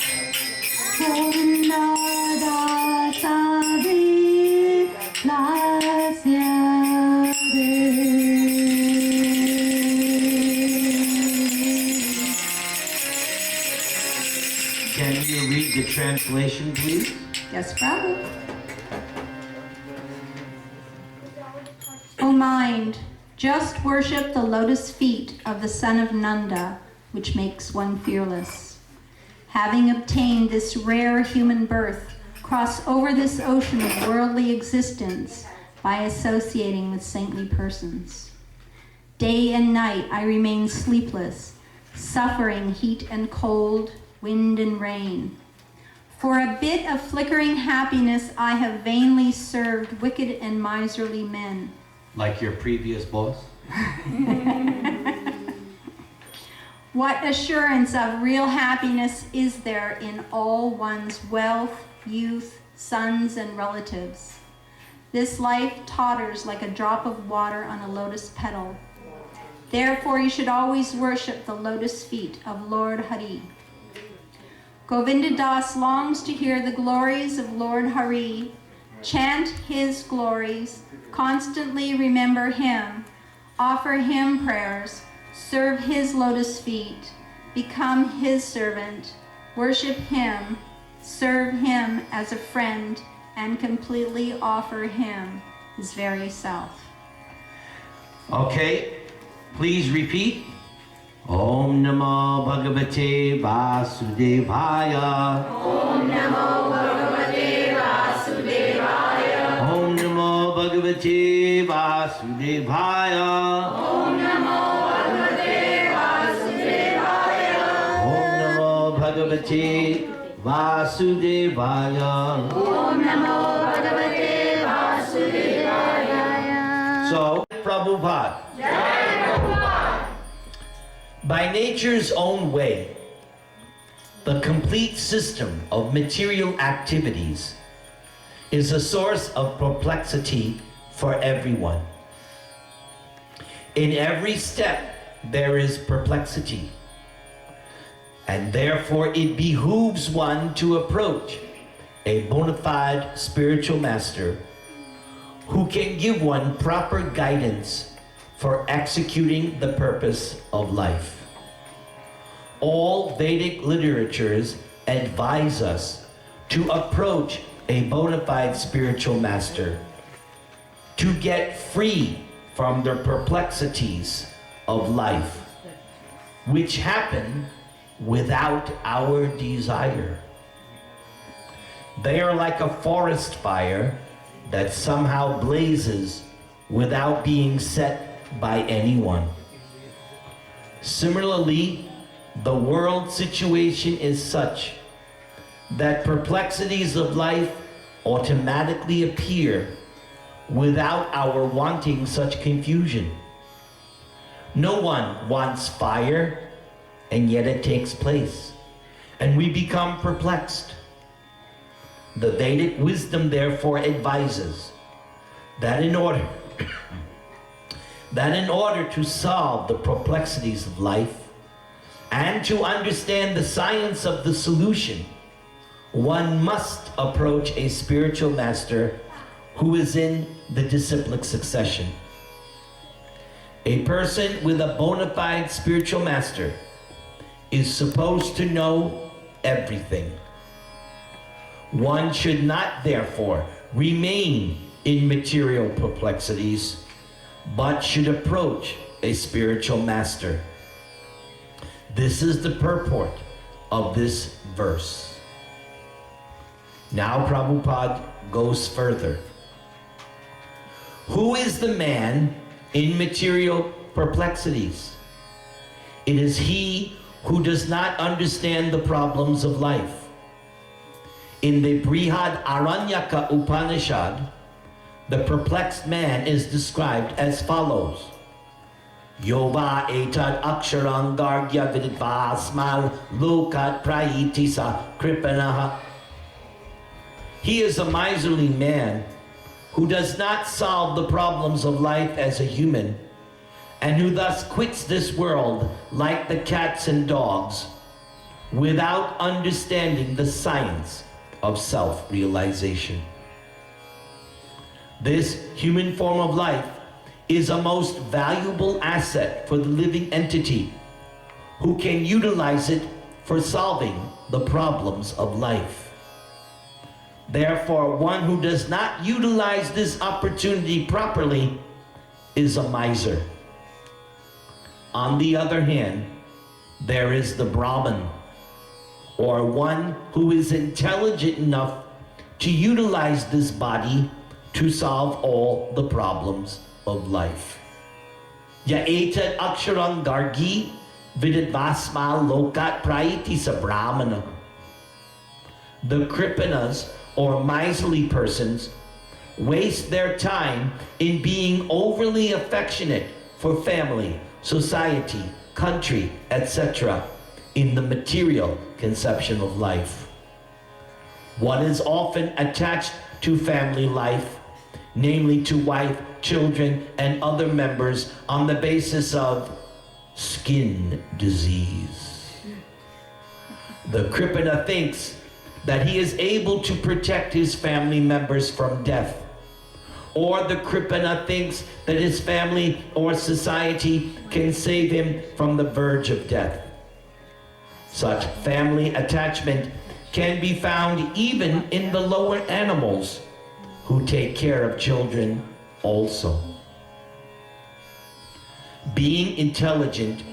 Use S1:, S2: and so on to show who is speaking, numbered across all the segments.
S1: Can you read the translation, please?
S2: Yes, Prabhu. O mind, just worship the lotus feet of the son of Nanda, which makes one fearless. Having obtained this rare human birth, cross over this ocean of worldly existence by associating with saintly persons. Day and night I remain sleepless, suffering heat and cold, wind and rain. For a bit of flickering happiness I have vainly served wicked and miserly men.
S1: Like your previous boss?
S2: What assurance of real happiness is there in all one's wealth, youth, sons, and relatives? This life totters like a drop of water on a lotus petal. Therefore you should always worship the lotus feet of Lord Hari. Govinda Das longs to hear the glories of Lord Hari, chant his glories, constantly remember him, offer him prayers, serve his lotus feet, become his servant, worship him, serve him as a friend, and completely offer him his very self.
S1: Okay, please repeat. Om Namo Bhagavate Vasudevaya.
S3: Om Namo Bhagavate Vasudevaya.
S1: Om Namo Bhagavate Vasudevaya.
S3: Om Namo Bhagavate Vasudevaya.
S1: Om Namo Bhagavate Vasudevaya.
S3: Om Namo Bhagavate Vasudevaya.
S1: So, Prabhupada. By nature's own way, the complete system of material activities is a source of perplexity for everyone. In every step, there is perplexity, and therefore it behooves one to approach a bona fide spiritual master who can give one proper guidance for executing the purpose of life. All Vedic literatures advise us to approach a bona fide spiritual master to get free from the perplexities of life, which happen without our desire. They are like a forest fire that somehow blazes without being set by anyone. Similarly, the world situation is such that perplexities of life automatically appear without our wanting such confusion. No one wants fire, and yet it takes place, and we become perplexed. The Vedic wisdom therefore advises that in order to solve the perplexities of life and to understand the science of the solution, one must approach a spiritual master who is in the disciplic succession. A person with a bona fide spiritual master is supposed to know everything. One should not, therefore, remain in material perplexities, but should approach a spiritual master. This is the purport of this verse. Now Prabhupada goes further. Who is the man in material perplexities? It is he who does not understand the problems of life. In the Brihad Aranyaka Upanishad, the perplexed man is described as follows. Yova etad aksharang gargya vidvasmal lokat praitisa kripanaha. He is a miserly man who does not solve the problems of life as a human, and who thus quits this world like the cats and dogs, without understanding the science of self-realization. This human form of life is a most valuable asset for the living entity who can utilize it for solving the problems of life. Therefore, one who does not utilize this opportunity properly is a miser. On the other hand, there is the Brahman, or one who is intelligent enough to utilize this body to solve all the problems of life. Yaetat aksharang gargi vidadvasma lokat praiti sa brahmana. The kripanas, or miserly persons, waste their time in being overly affectionate for family, society, country, etc. in the material conception of life. One is often attached to family life, namely to wife, children, and other members on the basis of skin disease. The Kripana thinks that he is able to protect his family members from death, or the Kripana thinks that his family or society can save him from the verge of death. Such family attachment can be found even in the lower animals who take care of children also. Being intelligent,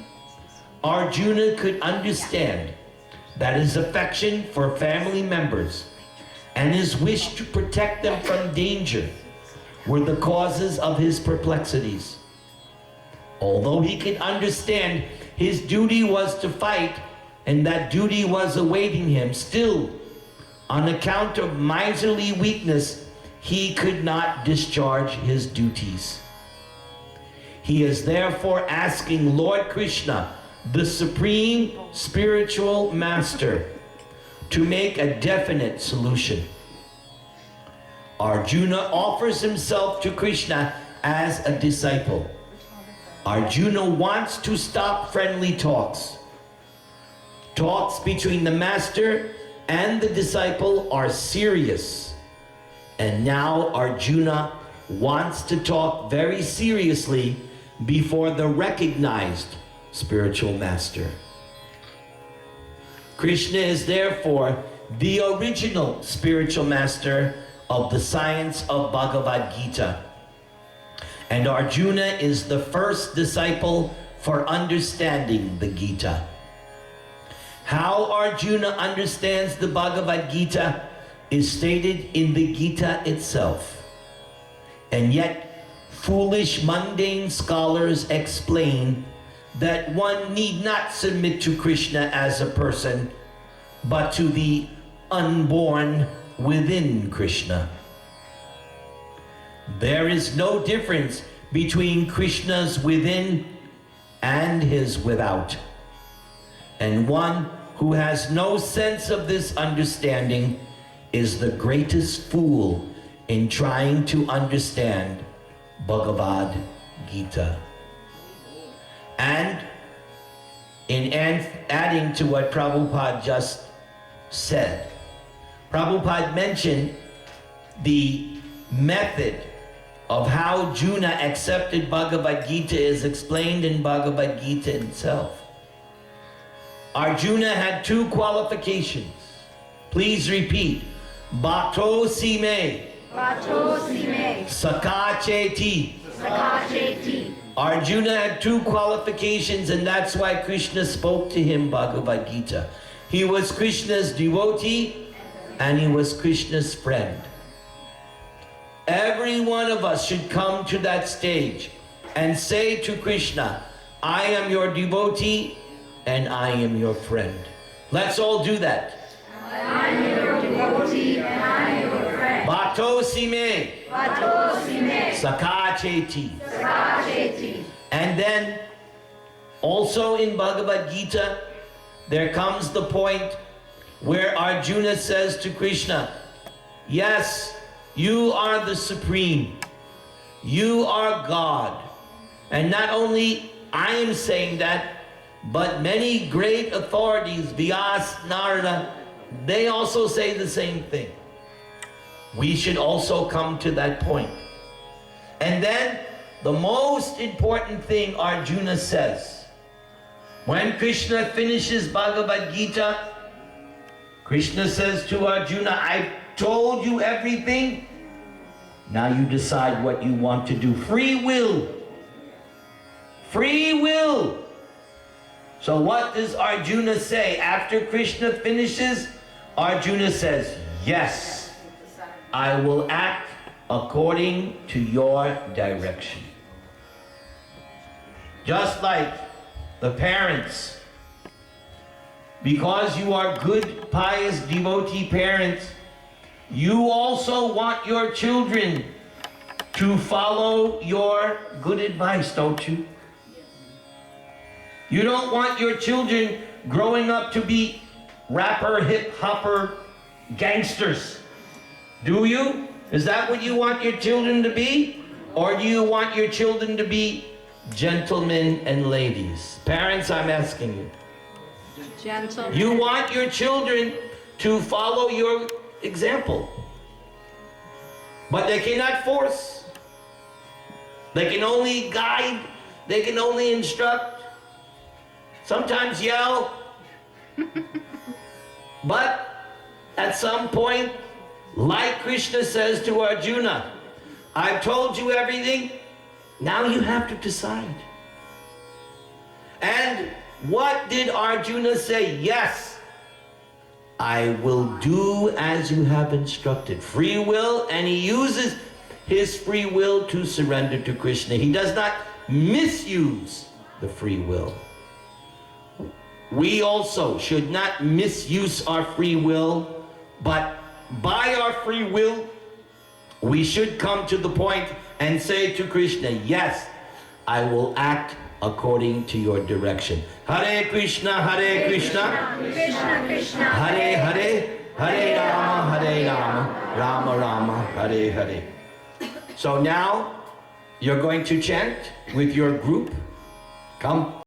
S1: Arjuna could understand that his affection for family members and his wish to protect them from danger were the causes of his perplexities. Although he could understand his duty was to fight and that duty was awaiting him, still, on account of miserly weakness, he could not discharge his duties. He is therefore asking Lord Krishna, the Supreme Spiritual Master, to make a definite solution. Arjuna offers himself to Krishna as a disciple. Arjuna wants to stop friendly talks. Talks between the master and the disciple are serious. And now Arjuna wants to talk very seriously before the recognized spiritual master. Krishna is therefore the original spiritual master of the science of Bhagavad Gita. And Arjuna is the first disciple for understanding the Gita. How Arjuna understands the Bhagavad Gita is stated in the Gita itself. And yet, foolish, mundane scholars explain that one need not submit to Krishna as a person, but to the unborn within Krishna. There is no difference between Krishna's within and his without. And one who has no sense of this understanding is the greatest fool in trying to understand Bhagavad Gita. And in adding to what Prabhupada just said, Prabhupada mentioned the method of how Arjuna accepted Bhagavad Gita is explained in Bhagavad Gita itself. Arjuna had two qualifications. Please repeat. Bhato sime.
S3: Vato sime.
S1: Sakacheti.
S3: Sakacheti.
S1: Arjuna had two qualifications, and that's why Krishna spoke to him Bhagavad Gita. He was Krishna's devotee and he was Krishna's friend. Every one of us should come to that stage and say to Krishna, I am your devotee and I am your friend. Let's all do that.
S3: I am your devotee and I am your friend.
S1: Bhato sime.
S3: Vato sime.
S1: Sakacheti.
S3: Sakacheti.
S1: And then also in Bhagavad Gita, there comes the point where Arjuna says to Krishna, yes, you are the Supreme. You are God. And not only I am saying that, But many great authorities, Vyas, Narada, they also say the same thing. We should also come to that point. And then the most important thing Arjuna says, when Krishna finishes Bhagavad Gita, Krishna says to Arjuna, I've told you everything. Now you decide what you want to do. Free will. Free will. So what does Arjuna say? After Krishna finishes, Arjuna says, yes, I will act according to your direction. Just like the parents, because you are good, pious, devotee parents, you also want your children to follow your good advice, don't you? You don't want your children growing up to be rapper, hip-hopper, gangsters, do you? Is that what you want your children to be? Or do you want your children to be gentlemen and ladies? Parents, I'm asking you.
S2: Gentlemen.
S1: You want your children to follow your example. But they cannot force. They can only guide. They can only instruct. Sometimes yell. But at some point, like Krishna says to Arjuna, I've told you everything, now you have to decide. And what did Arjuna say? Yes, I will do as you have instructed. Free will, and he uses his free will to surrender to Krishna. He does not misuse the free will. We also should not misuse our free will, but by our free will, we should come to the point and say to Krishna, yes, I will act according to your direction. Hare Krishna, Hare Krishna,
S3: Krishna Krishna,
S1: Hare Hare, Hare Rama, Rama Rama, Hare Hare. So now, you're going to chant with your group. Come.